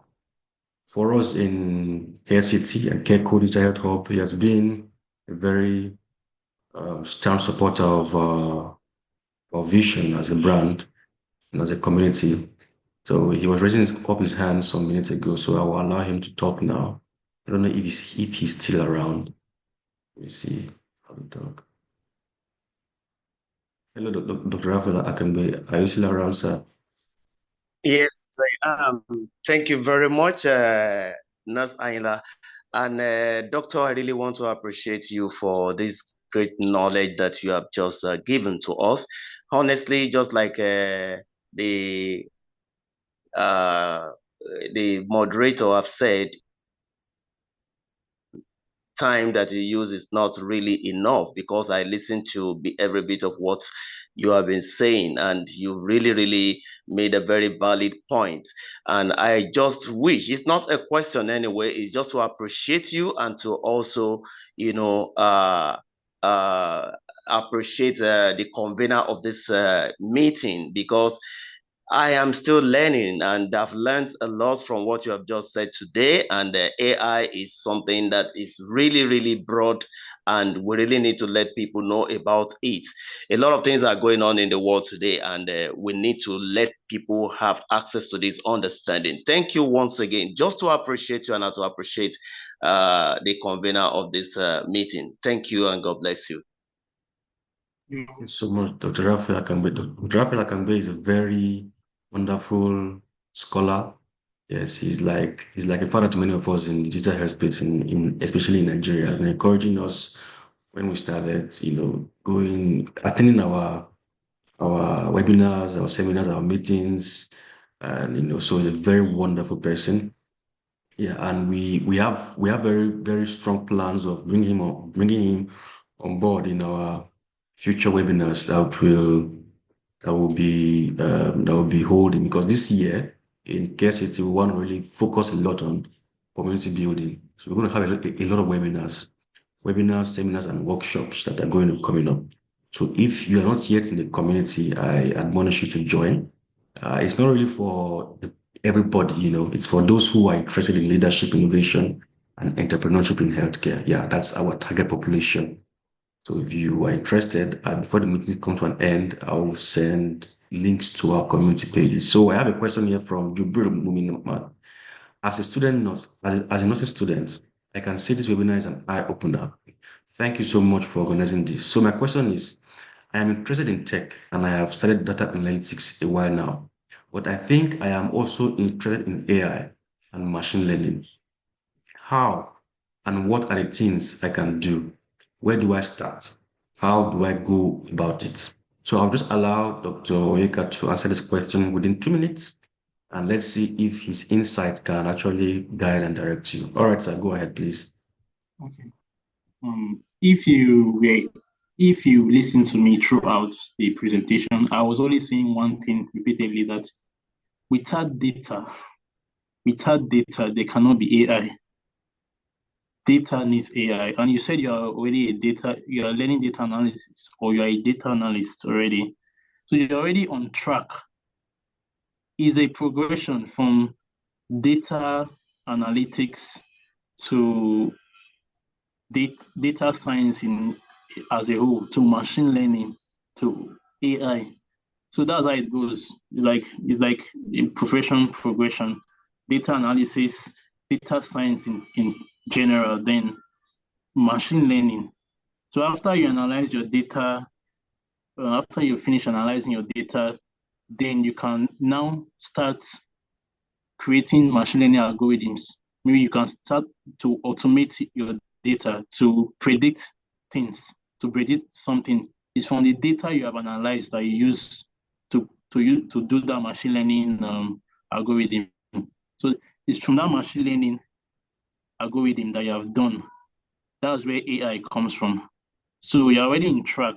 Speaker 1: for us in Care City and Care Code Child Hub. He has been a very strong supporter of Vision as a brand and as a community. So he was raising up his hand some minutes ago, so I will allow him to talk now. I don't know if he's still around. Let me see how to talk. Hello, Dr. Raphael Akambe. Are you still around, sir?
Speaker 3: Yes, I am. Thank you very much, Nurse Ayla. And Doctor, I really want to appreciate you for this great knowledge that you have just given to us. Honestly, just like the uh, the moderator have said, time that you use is not really enough because I listened to every bit of what you have been saying, and you really, really made a very valid point. And I just wish it's not a question anyway, it's just to appreciate you and to also, you know, appreciate the convener of this meeting because I am still learning and I've learned a lot from what you have just said today. And AI is something that is really, really broad, and we really need to let people know about it. A lot of things are going on in the world today, and we need to let people have access to this understanding. Thank you once again, just to appreciate you and to appreciate the convener of this meeting. Thank you, and God bless you.
Speaker 1: Thank you so much, Dr. Raphael Akambe. Dr. Raphael Akambe is a very wonderful scholar. Yes, he's like a father to many of us in the digital health space, in especially in Nigeria, and encouraging us when we started, going attending our webinars, our seminars, our meetings, and so he's a very wonderful person. Yeah, and we have very very strong plans of bringing him on board in our future webinars that will be holding, because this year in Care City we want to really focus a lot on community building. So we're going to have a lot of webinars, seminars, and workshops that are going to coming up. So if you are not yet in the community, I admonish you to join. It's not really for everybody, it's for those who are interested in leadership, innovation, and entrepreneurship in healthcare. Yeah, that's our target population. So if you are interested, before the meeting comes to an end, I will send links to our community pages. So I have a question here from Jubril Mumin. As a student, not as a nursing student, I can say this webinar is an eye opener. Thank you so much for organizing this. So my question is, I am interested in tech and I have studied data analytics a while now, but I think I am also interested in AI and machine learning. How and what are the things I can do? Where do I start? How do I go about it? So I'll just allow Dr. Oyeka to answer this question within 2 minutes, and let's see if his insight can actually guide and direct you. All right, sir, go ahead, please.
Speaker 2: Okay. If you listen to me throughout the presentation, I was only saying one thing repeatedly, that without data, there cannot be AI. Data needs AI. And you said you are learning data analysis, or you are a data analyst already. So you're already on track. Is a progression from data analytics to data science as a whole, to machine learning, to AI. So that's how it goes. It's like a profession progression, data analysis, data science in general, then machine learning. So after you analyze your data, after you finish analyzing your data, then you can now start creating machine learning algorithms. Maybe you can start to automate your data to predict things, to predict something. It's from the data you have analyzed that you use to do that machine learning algorithm. So it's from that machine learning algorithm that you have done. That's where AI comes from. So you're already in track.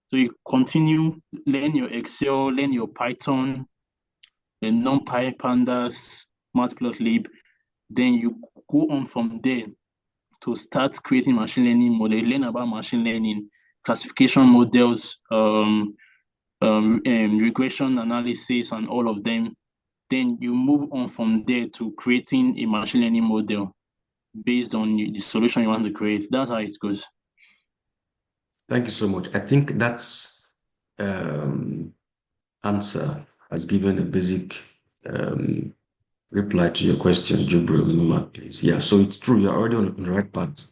Speaker 2: So you continue, learn your Excel, learn your Python, the NumPy, Pandas, Matplotlib. Then you go on from there to start creating machine learning model, learn about machine learning, classification models, regression analysis, and all of them. Then you move on from there to creating a machine learning model based on the solution you want to create. That's how it goes.
Speaker 1: Thank you so much. I think that's um, answer has given a basic um, reply to your question, Jubro, please. Yeah, so it's true. You're already on the right path.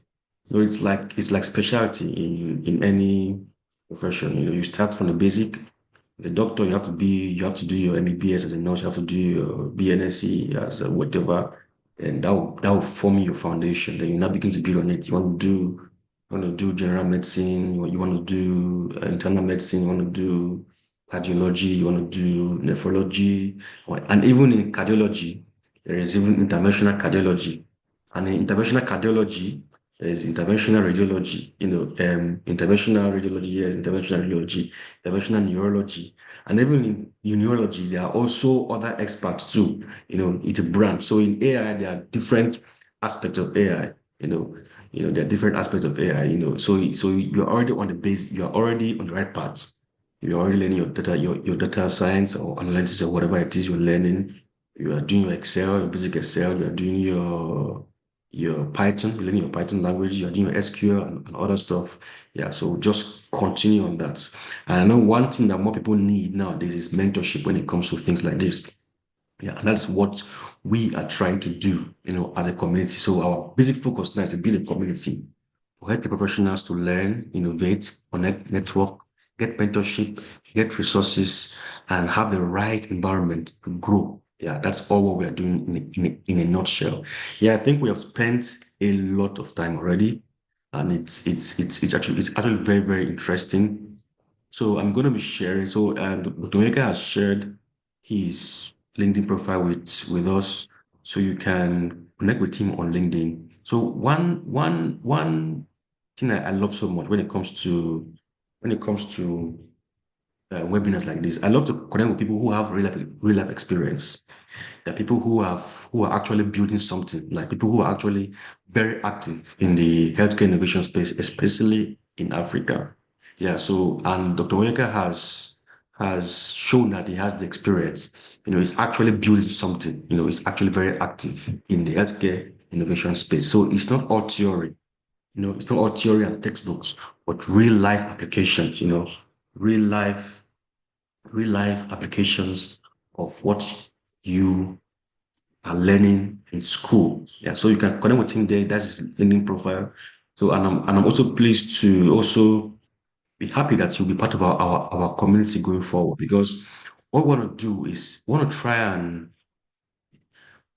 Speaker 1: So it's like specialty in any profession. You start from the basic. The doctor, you have to do your MBBS as a nurse. You have to do your BNSC as a whatever, and that will form your foundation. Then you now begin to build on it. You want to do general medicine. You want to do internal medicine. You want to do cardiology. You want to do nephrology, and even in cardiology, there is even interventional cardiology. And in interventional cardiology, there's interventional radiology, interventional radiology, yes, interventional radiology, interventional neurology. And even in neurology, there are also other experts too. It's a branch. So in AI, there are different aspects of AI, there are different aspects of AI, so you're already on the base, you're already on the right path. You're already learning your data science or analytics or whatever it is you're learning. You are doing your Excel, your basic Excel, you are doing your Python, you're learning your Python language, you're doing your SQL and other stuff. Yeah, so just continue on that. And I know one thing that more people need nowadays is mentorship when it comes to things like this. Yeah, and that's what we are trying to do, as a community. So our basic focus now is to build a community for healthcare professionals to learn, innovate, connect, network, get mentorship, get resources, and have the right environment to grow. Yeah, that's all what we are doing in a nutshell. Yeah, I think we have spent a lot of time already, and it's actually very, very interesting. So I'm going to be sharing. So Dr. Meka has shared his LinkedIn profile with us, so you can connect with him on LinkedIn. So one thing I love so much when it comes to webinars like this, I love to connect with people who have real life experience. There are people who are actually building something, like people who are actually very active in the healthcare innovation space, especially in Africa. Yeah, so and Dr. Oyeka has shown that he has the experience. He's actually building something. He's actually very active in the healthcare innovation space. So it's not all theory. It's not all theory and textbooks, but real life applications. Real life, real life applications of what you are learning in school. Yeah, so you can connect with him there. That's his LinkedIn profile. So and I'm also pleased to also be happy that you'll be part of our community going forward, because what we want to do is we want to try and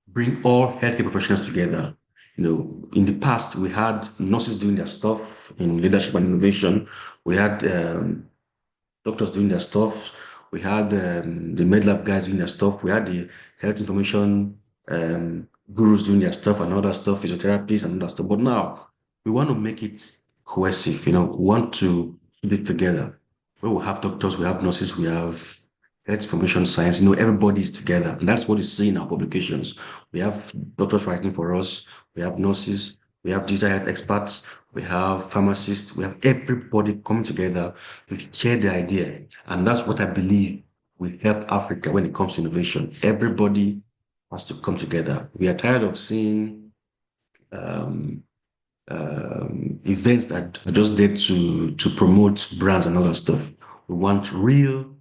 Speaker 1: bring all healthcare professionals together. In the past, we had nurses doing their stuff in leadership and innovation. We had doctors doing their stuff. We had the MedLab guys doing their stuff. We had the health information gurus doing their stuff and other stuff, physiotherapists and other stuff. But now we want to make it cohesive. We want to put it together. Where we have doctors, we have nurses, we have health information science. Everybody's together, and that's what you see in our publications. We have doctors writing for us. We have nurses. We have digital health experts. We have pharmacists. We have everybody coming together to share the idea. And that's what I believe will help Africa when it comes to innovation. Everybody has to come together. We are tired of seeing um, events that are just there to promote brands and all that stuff. We want real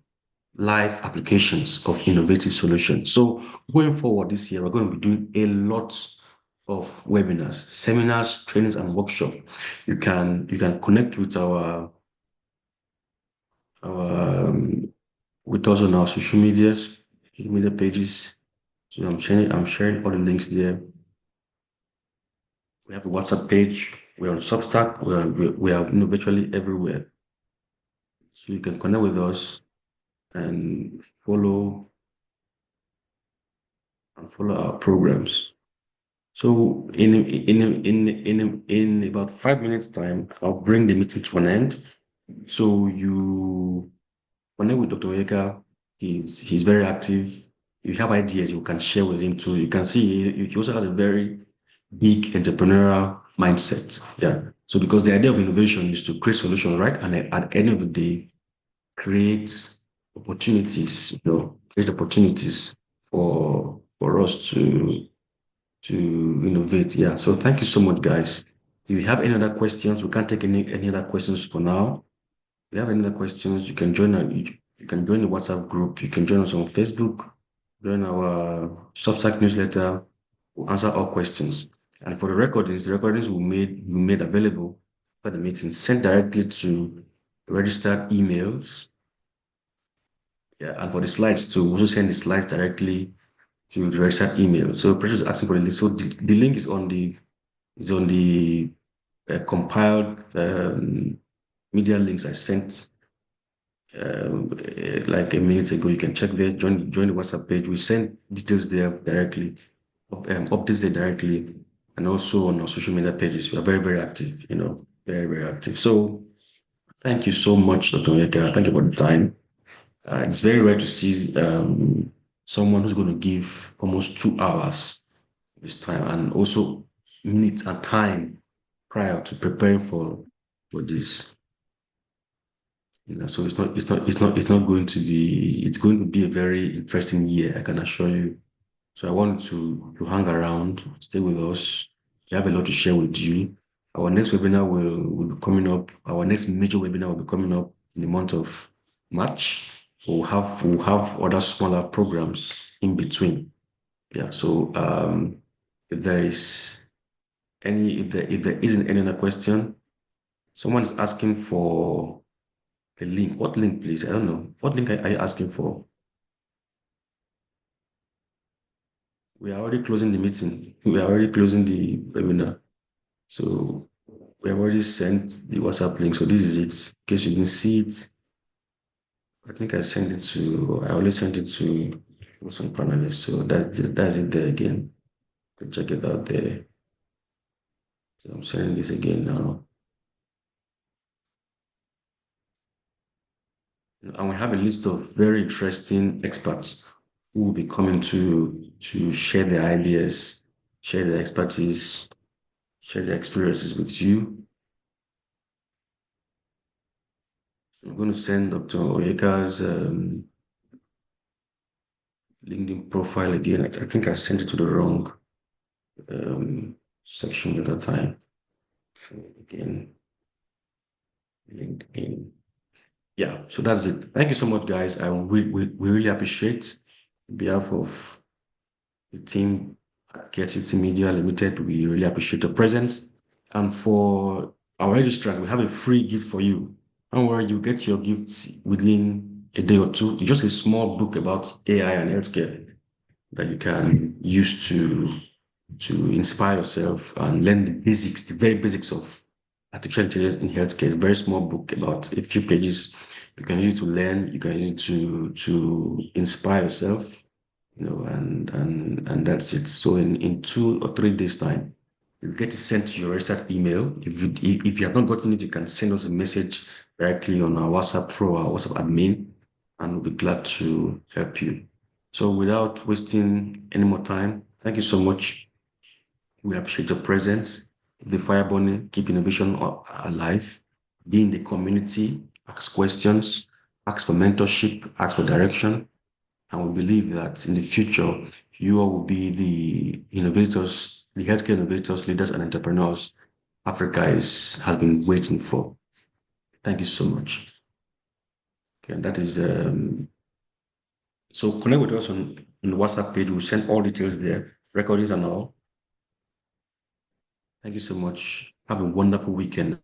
Speaker 1: live applications of innovative solutions. So going forward this year, we're going to be doing a lot of webinars, seminars, trainings, and workshops. You can connect our with us on our social media pages. So I'm sharing all the links there. We have a WhatsApp page. We're on Substack. We are virtually everywhere. So you can connect with us and follow our programs. So in about 5 minutes time, I'll bring the meeting to an end. So you connect with Dr. Eka. He's very active. If you have ideas, you can share with him too. You can see he also has a very big entrepreneurial mindset. Yeah. So because the idea of innovation is to create solutions, right? And at the end of the day, create opportunities, create opportunities for us to innovate. Yeah. So thank you so much, guys. If you have any other questions, we can't take any other questions for now. If you have any other questions, you can join you can join the WhatsApp group. You can join us on Facebook, join our Substack newsletter. We'll answer all questions. And for the recordings we made available for the meeting, sent directly to registered emails. Yeah, and for the slides to also send the slides directly to the registered email. So Precious is asking for the link. So the link is on the compiled media links I sent like a minute ago. You can check there, join the WhatsApp page. We send details there directly, updates there directly, and also on our social media pages. We are very, very active, very, very active. So thank you so much, Dr. Onyeka. Thank you for the time. It's very rare to see someone who's going to give almost 2 hours of his time and also minutes and time prior to preparing for this. So it's not going to be, it's going to be a very interesting year, I can assure you. So I want to hang around, stay with us. We have a lot to share with you. Our next webinar will be coming up. Our next major webinar will be coming up in the month of March. We'll have other smaller programs in between. Yeah. So if there is if there isn't any other question, someone is asking for a link. What link, please? I don't know. What link are you asking for? We are already closing the meeting. We are already closing the webinar. So we have already sent the WhatsApp link. So this is it. In case you didn't see it, I think I always sent it to some panelists. So that's it there again. You can check it out there. So I'm sending this again now. And we have a list of very interesting experts who will be coming to share their ideas, share their expertise, share their experiences with you. I'm going to send Dr. Oyeka's LinkedIn profile again. I think I sent it to the wrong section at that time. So again, LinkedIn. Yeah, so that's it. Thank you so much, guys. We really appreciate on behalf of the team at KCT Media Limited. We really appreciate your presence. And for our registrant, we have a free gift for you. Don't worry, you get your gifts within a day or two. It's just a small book about AI and healthcare that you can use to inspire yourself and learn the basics, the very basics of artificial intelligence in healthcare. It's a very small book about a few pages. You can use it to learn, you can use it to inspire yourself, and that's it. So in 2 or 3 days time, you get it sent to your registered email. If you have not gotten it, you can send us a message directly on our WhatsApp through our WhatsApp admin, and we'll be glad to help you. So without wasting any more time, thank you so much. We appreciate your presence. The Fireburning, keep innovation alive. Be in the community, ask questions, ask for mentorship, ask for direction. And we believe that in the future, you all will be the innovators, the healthcare innovators, leaders, and entrepreneurs Africa has been waiting for. Thank you so much. Okay, and that is so connect with us on the WhatsApp page. We'll send all details there, recordings and all. Thank you so much. Have a wonderful weekend.